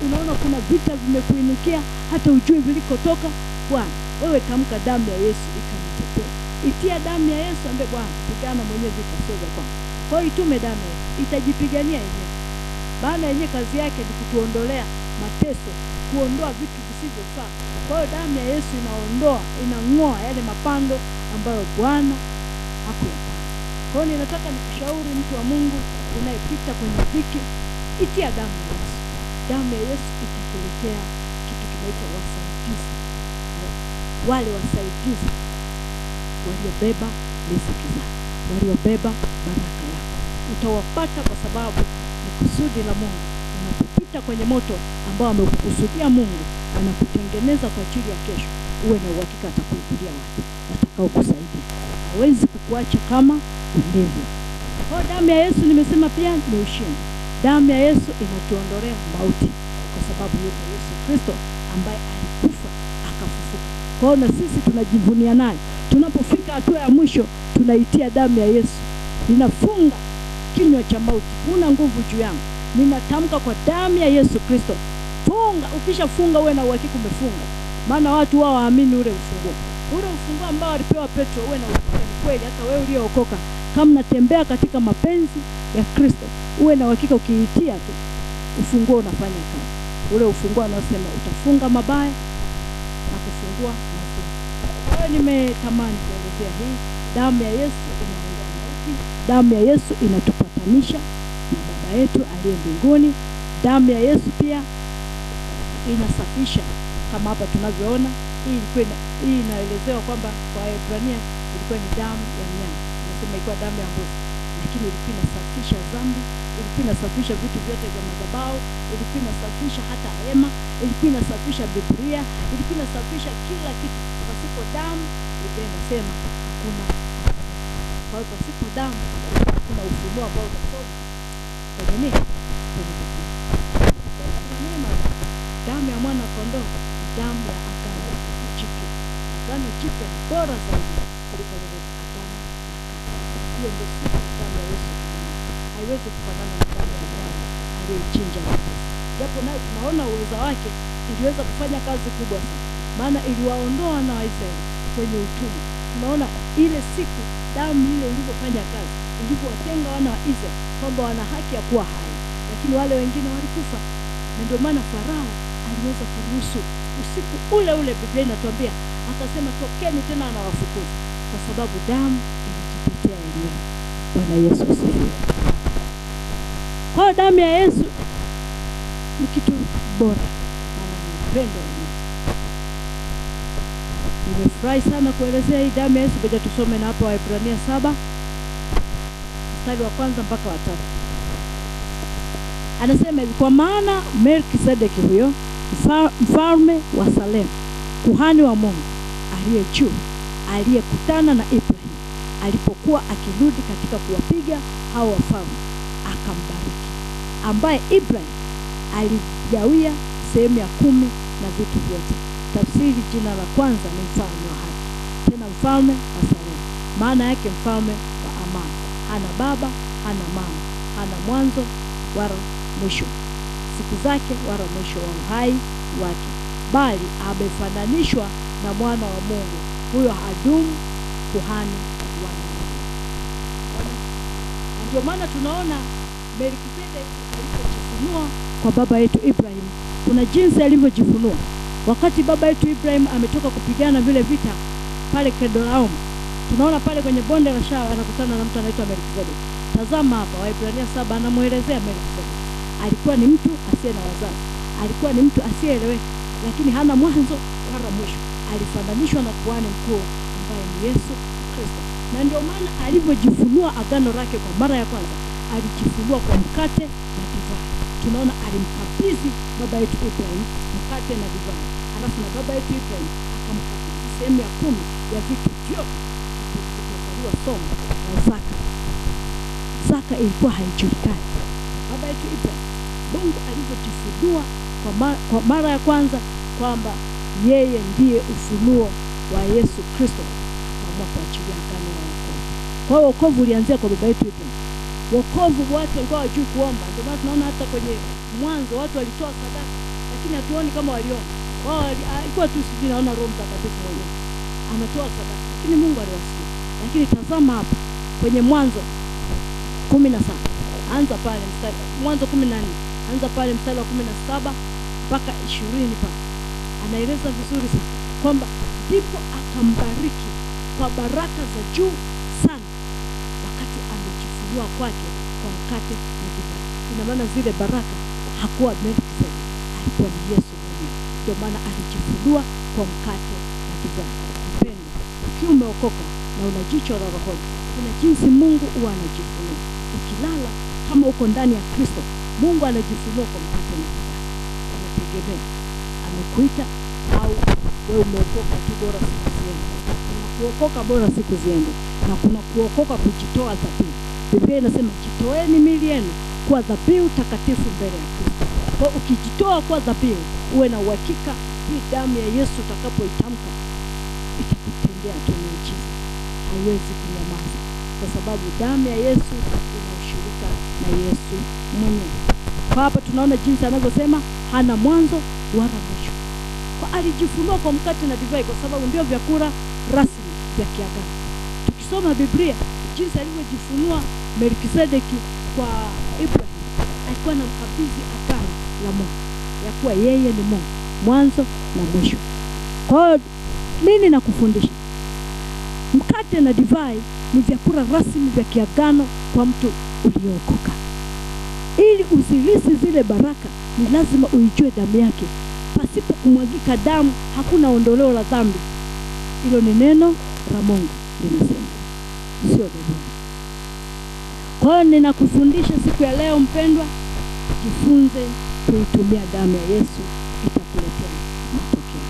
Unaona kuna vita vimekuinukia, hata ujui vilikotoka, Bwana, wewe tamka damu ya Yesu ikanitetee. Itia damu ya Yesu, ambe Bwana, pigana mwenyewe vita sio vya kwangu. Kwa hiyo itume damu ya Yesu, itajipigania yenyewe. Maana yenyewe kazi yake ni kutuondolea mateso, kuondoa vitu visivyofaa. Kwa hiyo damu ya Yesu inaondoa, inang'oa yale mapando ambayo Bwana hakuyapanda. Kwa hiyo ninataka nikushauri mtu wa Mungu unayepita kwenye dhiki, itia damu ya Yesu. Damu ya Yesu itakuletea kitu kinaitwa wasaidizi. Wale wasaidizi waliobeba riziki zako, waliobeba baraka yako. Utawapata kwa sababu ni kusudi la Mungu. Unapopita kwenye moto ambao amekukusudia Mungu, anakutengeneza kwa ajili ya kesho. Uwe na uhakika atakuibulia watu watakao kusaidia. Hawezi kukuacha kama ulivyo. Kwa damu ya Yesu nimesema pia ni ushindi. Damu ya Yesu inatuondolea mauti, kwa sababu yuko Yesu Kristo ambaye alikufa akafufuka. Kwa hiyo na sisi tunajivunia naye. Tunapofika hatua ya mwisho, tunaitia damu ya Yesu. Ninafunga kinywa cha mauti. Huna nguvu juu yangu. Ninatamka kwa damu ya Yesu Kristo. Funga, ukishafunga uwe na uhakika umefunga. Maana watu wao waamini ule ufunguo. Ule ufunguo ambao alipewa Petro, uwe na uhakika ni kweli. Hata wewe uliyookoka, kama natembea katika mapenzi ya Kristo, uwe na uhakika ukiitia tu ufunguo unafanya kazi. ule ufunguo unaosema utafunga mabaya na kufungua mazuri. Kwa hiyo nimetamani kuelezea hii damu ya Yesu inaondoa mauti, damu ya Yesu inatupatanisha na Baba yetu aliye mbinguni. Damu ya Yesu pia inasafisha kama hapa tunavyoona. Hii inaelezewa kwamba kwa Waebrania ilikuwa ni damu ya mnyama, nasema ilikuwa damu ya mbuzi, lakini ilikuwa inasafisha dhambi, ilikuwa inasafisha vitu vyote vya madhabahu, ilikuwa inasafisha hata hema, ilikuwa inasafisha Biblia, ilikuwa inasafisha kila kitu. Pasipo damu, Biblia inasema hakuna. Kwa hiyo pasipo damu hakuna ufunuo ambao utasoma kwenye nini? Kwenye Biblia. Damu ya mwana kondoo ni damu ya agano jipya. Agano jipya ni bora zaidi kuliko lile agano la kale. Hiyo ndio sifa ya damu ya Yesu. Haiwezi kufanana na damu ya mnyama aliyechinja. Japo nayo tunaona uwezo wake, iliweza kufanya kazi kubwa sana, maana iliwaondoa na Waisraeli kwenye utumwa. Tunaona ile siku damu ile ilivyofanya kazi, ilivyowatenga wana wa Israeli kwamba wana haki ya kuwa hai, lakini wale wengine walikufa. Na ndio maana Farao aliweza kuruhusu usiku ule ule, Biblia inatuambia akasema tokeni tena na wafukuza, kwa sababu damu ilijitetea yenyewe. Bwana Yesu asifiwe. Kwa hiyo damu ya Yesu ni kitu bora, maana ni upendo wa Mungu. Nimefurahi sana kuelezea hii damu ya Yesu. Ngoja tusome na hapo Waebrania 7 mstari wa 1 mpaka wa 3. Anasema hivi: kwa maana Melkisedeki huyo mfalme wa Salemu, kuhani wa Mungu aliye juu, aliyekutana na Ibrahim alipokuwa akirudi katika kuwapiga hao wafalme, akambariki, ambaye Ibrahim aligawia sehemu ya 10 na vitu vyote. Tafsiri: jina la kwanza ni mfalme wa haki, tena mfalme wa Salemu, maana yake mfalme wa amani. Hana baba, hana mama, hana mwanzo wala mwisho siku zake, wala mwisho wa uhai wake, bali amefananishwa na mwana wa Mungu, huyo hadumu kuhani wa milele. Ndio maana tunaona Melkisedeki alipojifunua kwa baba yetu Ibrahim, kuna jinsi alivyojifunua. Wakati baba yetu Ibrahim ametoka kupigana vile vita pale Kedolaoma, tunaona pale kwenye bonde la Shawa anakutana na mtu anaitwa Melkisedeki. Tazama hapa Waebrania 7 anamuelezea Melkisedeki. Alikuwa ni mtu asiye na wazazi, alikuwa ni mtu asiyeeleweka, lakini hana mwanzo wala mwisho. Alifananishwa na kuhani mkuu ambaye ni Yesu Kristo. Na ndio maana alivyojifunua agano lake kwa mara ya kwanza, alijifunua kwa mkate na divai. Tunaona alimkabidhi baba yetu Ibrahim mkate na divai, alafu na baba yetu Ibrahim akamkabidhi sehemu ya 10 ya vitu vyote. Tukizaliwa somo la zaka. Zaka ilikuwa haijulikani. Baba yetu Ibrahim, Mungu alivyojifunua kwa mara ya kwanza kwamba yeye ndiye ufunuo wa Yesu Kristo, akaamua kuachilia agano la wokovu. Kwa hiyo wokovu ulianzia kwa baba yetu Ibrahim. Wokovu watu walikuwa hawajui kuomba. Ndio maana tunaona hata kwenye mwanzo watu walitoa sadaka, lakini hatuoni kama waliomba. Wao alikuwa tu sisi naona Roho Mtakatifu mwenyewe anatoa sadaka, lakini Mungu aliwasikia. Lakini tazama hapa kwenye Mwanzo 17, anza pale mstari Mwanzo 14, anza pale mstari wa 17 mpaka 20 pale. Anaeleza vizuri sana kwamba ndipo akambariki kwa baraka za juu sana wakati amejifunua kwake kwa mkate na divai. Ina maana zile baraka hakuwa Melkisedeki, alikuwa ni Yesu mwenyewe. Ndio maana alijifunua kwa mkate na divai. Mpendo, ukiwa umeokoka na una jicho la rohoni, kuna jinsi Mungu huwa anajifunua. Ukilala kama uko ndani ya Kristo, Mungu anajifunua kwa mkate na divai. Unategemea amekuita au wewe umeokoka tu bora siku ziende. Kuna kuokoka bora siku ziende, na kuna kuokoka kujitoa dhabihu. Biblia inasema jitoeni miili yenu kwa dhabihu takatifu mbele ya Kristo. Kwa ukijitoa kwa dhabihu, uwe na uhakika hii damu ya Yesu utakapoitamka itakutendea tu miujiza. Haiwezi kunyamaza, kwa sababu damu ya Yesu ina ushirika na Yesu mwenyewe. Kwa hapa tunaona jinsi anavyosema hana mwanzo wala mwisho. Kwa alijifunua kwa mkate na divai, kwa sababu ndio vyakula rasmi vya kiagano. Tukisoma Biblia jinsi alivyojifunua Melkisedeki kwa Ibrahim, alikuwa anamkabidhi agano la Mungu. ya kuwa yeye ni Mungu, mwanzo na mwisho. Kwa hiyo nini nakufundisha? Mkate na divai ni vyakula rasmi vya kiagano kwa mtu uliokoka. Ili usilisi zile baraka, ni lazima uijue damu yake. Pasipo kumwagika damu hakuna ondoleo la dhambi. Hilo ni neno la Mungu linasema, sio dhehebu. Kwa hiyo ninakufundisha siku ya leo mpendwa, jifunze kuitumia damu ya Yesu, itakuletea matokeo.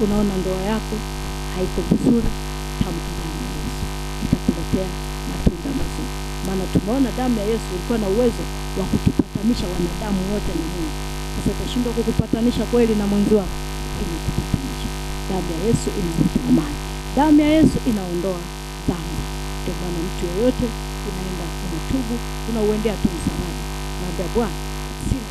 Unaona ndoa yako haiko vizuri, tamka damu ya Yesu, itakuletea matunda mazuri. Maana tumeona damu ya Yesu ilikuwa na uwezo wa kutupatanisha wanadamu wote na Mungu. Sasa utashindwa kukupatanisha kweli na mwenzi wako? Inakupatanisha. Damu ya Yesu inaleta amani. Damu ya Yesu inaondoa dhambi. Ndio maana mtu yeyote unaenda unatubu, unauendea tu msalaba. Naambia Bwana, sina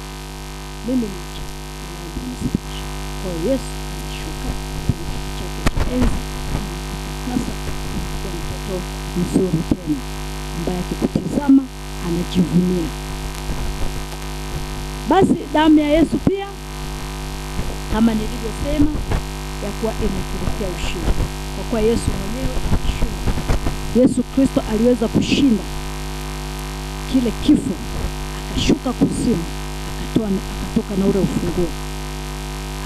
mimi ni mcha, naomba msamaha. Kwa hiyo Yesu alishuka kwenye kiti chake cha enzi, anakutakasa na kuwa mtoto mzuri tena, ambaye akikutizama anajivunia. Basi damu ya Yesu pia, kama nilivyosema, ya kuwa inatuletea ushindi. Kwa kuwa Yesu mwenyewe alishinda. Yesu Kristo aliweza kushinda kile kifo, akashuka kuzimu, akatoka na ule ufunguo,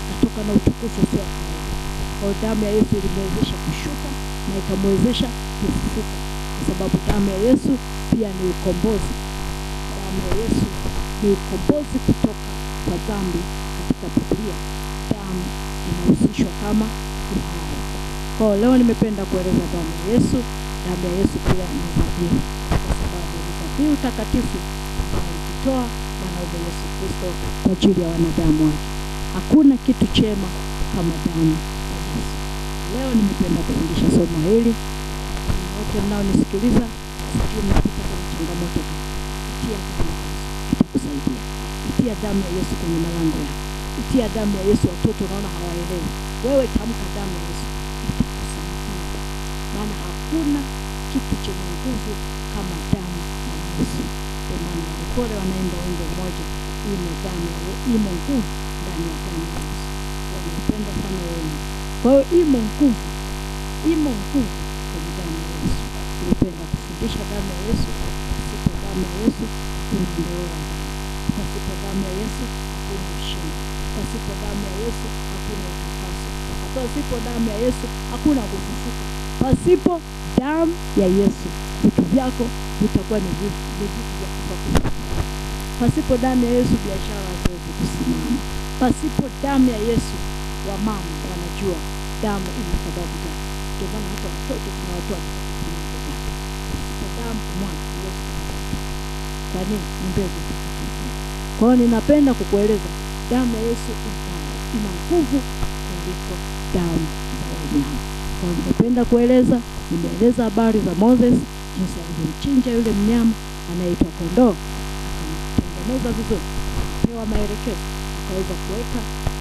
akatoka na utukufu usio wa kawaida. Kwa damu ya Yesu ilimwezesha kushuka na ikamwezesha kufufuka, kwa sababu damu ya Yesu pia ni ukombozi. Damu ya Yesu ni ukombozi kutoka kwa dhambi. Katika Biblia damu inahusishwa kama uhai. Kwa leo nimependa kueleza damu ya Yesu. Damu ya Yesu pia ni dhabihu, kwa sababu ni dhabihu takatifu ambayo alitoa mwanaume Yesu Kristo kwa ajili ya wanadamu wake. Hakuna kitu chema kama damu ya Yesu. Leo nimependa kufundisha somo hili. Wote mnaonisikiliza, sijui mnapita kwenye changamoto gani, itia damu ya Yesu, itakusaidia. Itia damu ya Yesu kwenye malango yako. Itia damu ya Yesu watoto unaona hawaelewi. Wewe tamka damu ya Yesu, itakusaidia. Maana hakuna kitu chenye nguvu kama damu ya Yesu. Kwa maana walipole wanaimba wimbo mmoja, imo nguvu ndani ya damu ya Yesu. Wanapenda sana wimbo. Kwa hiyo imo nguvu kwenye damu ya Yesu. Nilipenda kufundisha damu ya Yesu. Pasipo damu ya Yesu kuna ondoleo la dhambi. Pasipo damu ya Yesu hakuna ushindi. Pasipo damu ya Yesu hakuna utakaso. Pasipo damu ya Yesu hakuna kufufuka. Pasipo damu ya Yesu vitu vyako vitakuwa ni vitu vya kufa. Pasipo damu ya Yesu biashara haziwezi kusimama. Pasipo damu ya Yesu wamama wanajua damu ina sababu gani. Ndio maana hata watoto tunawatoa katika damu. Pasipo damu mwana hawezi kutoka. Kwa nini? Ni mbegu takatifu. Kwa hiyo ninapenda kukueleza damu ya Yesu ina nguvu kuliko damu za wanyama. Kwa hiyo nimependa kueleza, nimeeleza habari za Moses, jinsi alivyomchinja yule mnyama anayeitwa kondoo, akamtengeneza vizuri, akapewa maelekezo, akaweza kuweka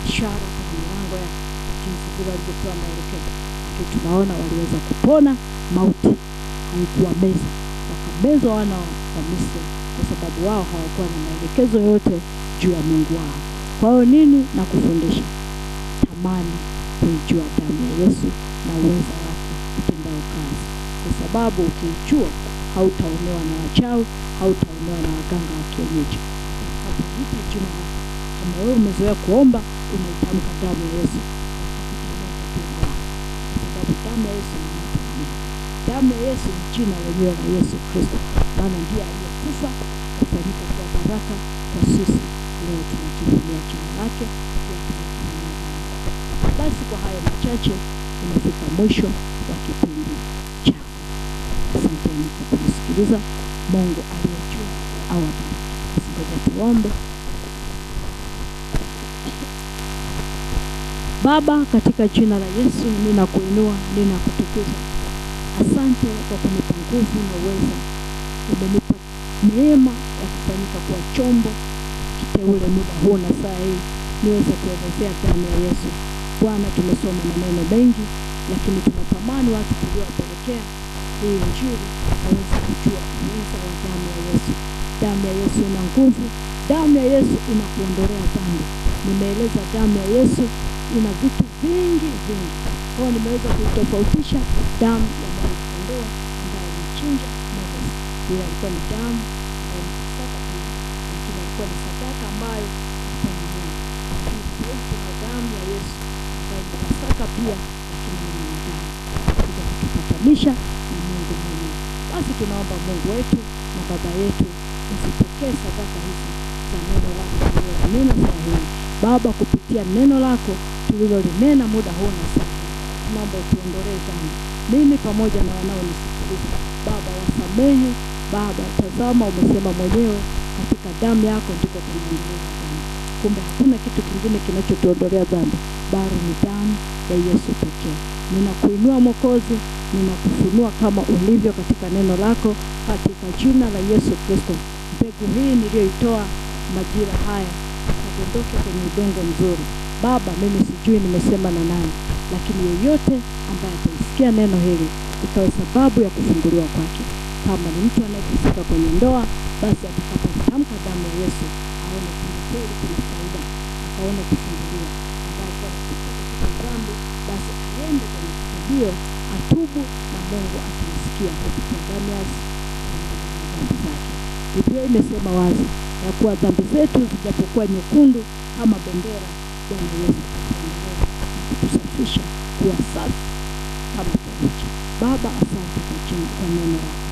ishara kwenye milango yake, jinsi vile alivyopewa maelekezo. Lakini tunaona waliweza kupona, mauti haikuwa meza, wakamezwa wana wa Misri kwa sababu wao hawakuwa na maelekezo yote juu ya Mungu wao. Kwa hiyo nini na kufundisha? Tamani kuijua damu ya Yesu na uwezo wake utendao kazi, kwa sababu ukiijua hautaonewa na wachawi, hautaonewa na waganga wa kienyeji. Utaita jina lako. Kama wewe umezoea kuomba, unaitamka damu ya Yesu, kwa sababu damu ya Yesu ni moto. Damu ya Yesu ni jina lenyewe la Yesu Kristo, maana ndiye aliyekufa kufanyika kwa baraka kwa sisi. Leo tunajivunia jina lake. Basi kwa hayo machache tunafika mwisho wa kipindi chako. Asanteni kwa kusikiliza. Mungu aliye juu awabariki. Ngoja tuombe. Baba, katika jina la Yesu ninakuinua, ninakutukuza. Asante kwa kunipa nguvu na uwezo. Umenipa neema ya kufanyika kwa chombo kiteule muda huu na saa hii niweze kuelezea damu ya Yesu. Bwana, tumesoma maneno mengi, lakini tunatamani watu tuliowapelekea hii injili waweze kujua uwezo wa damu ya Yesu. Damu ya Yesu ina nguvu. Damu ya Yesu inakuondolea dhambi. Nimeeleza damu ya Yesu ina vitu vingi vingi. Kwa hiyo nimeweza kutofautisha damu ya mwana kondoo ambaye alichinja Moses. Ile ilikuwa ni damu ambayo ni sadaka pia, lakini ilikuwa ni sadaka ambayo ilikuwa ni nyama. Lakini sasa hivi tuna damu ya Yesu ambayo ni sadaka pia, lakini ni mwanadamu kuja kutupatanisha na Mungu mwenyewe. Basi tunaomba Mungu wetu na Baba yetu, usipokee sadaka hizi za neno lako tulilolinena saa hii. Baba, kupitia neno lako tulilolinena muda huu na saa hii, tunaomba utuondolee dhambi, mimi pamoja na wanaonisikiliza. Baba, wasamehe. Baba, tazama, umesema mwenyewe katika damu yako ndiko tunaondolea dhambi. Kumbe hakuna kitu kingine kinachotuondolea dhambi bali ni damu ya Yesu pekee. Ninakuinua Mwokozi, ninakufunua kama ulivyo katika neno lako, katika jina la Yesu Kristo. Mbegu hii niliyoitoa majira haya ikadondoke kwenye udongo mzuri. Baba, mimi sijui nimesema na nani, lakini yeyote ambaye ataisikia neno hili ikawe sababu ya kufunguliwa kwake. Kama ni mtu anayeteseka kwenye ndoa, basi atakapotamka damu ya Yesu aone kweli kuna faida, akaone kufunguliwa. Ambaye kwa katika dhambi, basi aende kwenye kitubio, atubu, na Mungu atamsikia kupitia damu ya Yesu dhambi zake. Biblia imesema wazi ya kuwa dhambi zetu zijapokuwa nyekundu kama bendera, Bwana Yesu ataendelea kutusafisha kuwa safi kama theluji. Baba, asante kwa jina kwa neno lako.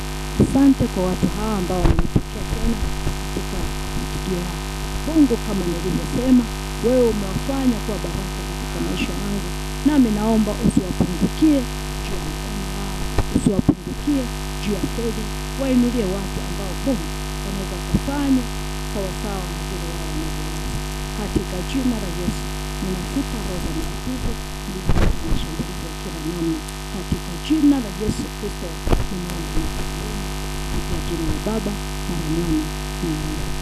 Asante kwa watu hawa ambao wamenipokea tena katika studio yako. Mungu, kama nilivyosema, wewe umewafanya kuwa baraka katika maisha yangu, nami naomba usiwapungukie juu ya mkono wao, usiwapungukie juu ya fedha. Wainulie watu ambao Mungu wanaweza kufanya sawasawa na vile wao wanavyowaza. Katika jina la Yesu ninafuta roho za matatizo, ninafuta mashambulizi ya kila namna. Katika jina la Yesu Kristo ninaomba na kuomba, katika jina la Baba na la Mwana na la Roho.